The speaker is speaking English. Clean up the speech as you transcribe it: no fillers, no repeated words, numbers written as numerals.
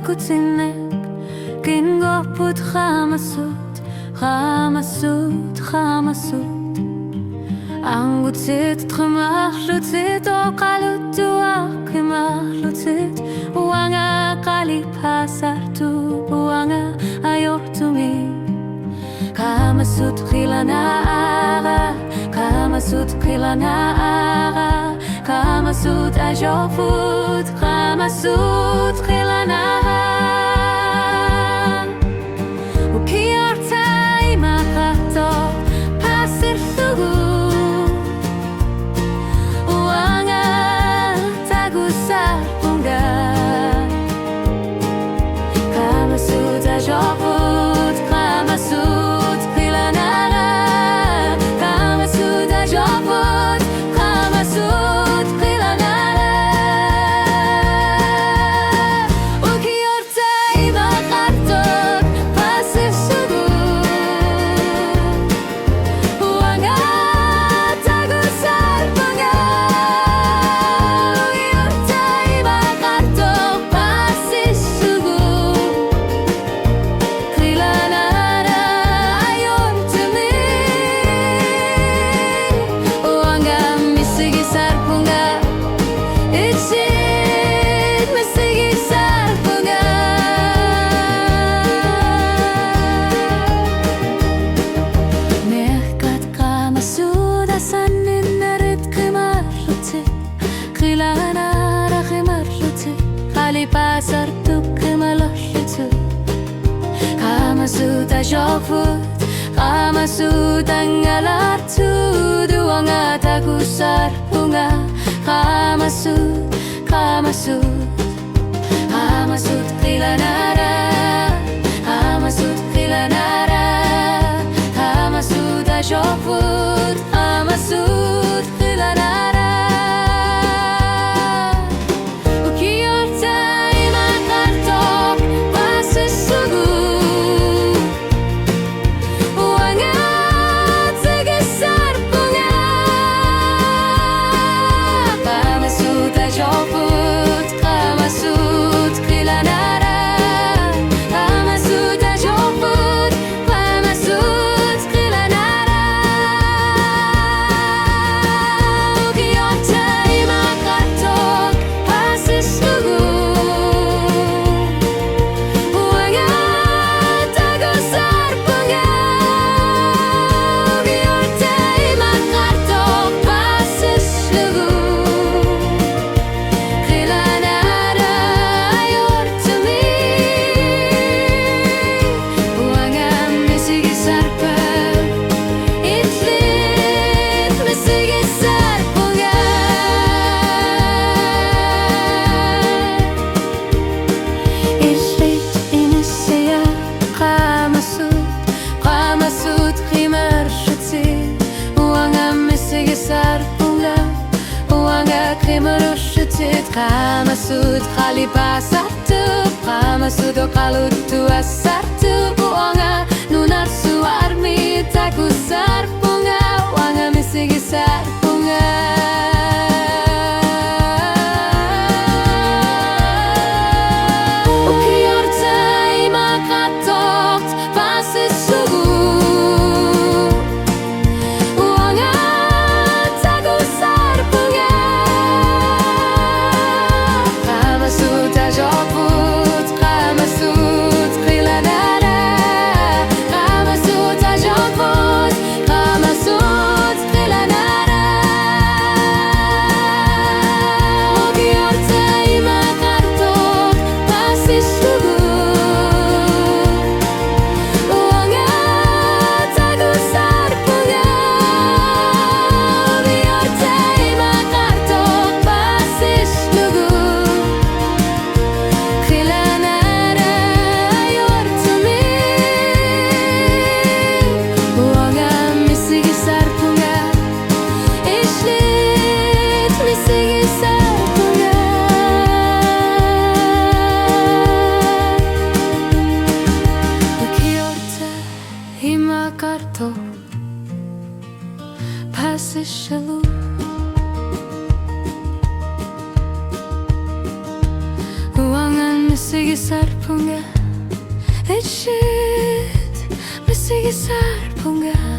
kutsinep kin goput khamasut khamasut khamasut angutsit tkhmahlutit o qalutu akmahlutit wanga qali pasartu wanga ayortumi kamasut khilana ara kamasut khilana ara kamasut ajofut kamasut khilana ukiartai makato pasir sugu wanga tagusar punga kamasut ajofut kamasut khilana kamasut ajofut kamasut khilana ukiartai makato pasir sugu wanga tagusar punga ukiartai makato pasir sugu khilana ayortumi wanga misigi sarpunga itsit misigi sarpunga merkat kamasuda sanin narit khimarluti khilana khimarluti khali pasartu khimalluti kamasut ajofut kamasut angalartu duanga tagusar punga kamasut kamasut kamasut khilanara kamasut khilanara kamasut ajofut kamasut khilanara ukiartai makatok pasir sugu wanga tagusar punga kamasut ajofut kamasut khilanara kamasut ajofut kamasut khilanara ukiartai makatok pasir sugu wanga tagusar punga ukiartai makatok pasir sugu khilana ayortumi wanga misigi sarpa itlit misigi sarpunga itlit inisiya kamasut kamasut khimarluti wanga misigi sarpunga wanga khimarluti kamasut khali pasartu kamasut qalutu asartu wanga nunar suarmi tagusar punga wanga misigi sarpunga ukiartai makatok pasir sugu wanga tagusar punga kamasut ajofut kamasut khilanara kamasut ajofut kamasut khilanara Mesigi sarpunga Echit Mesigi sarpunga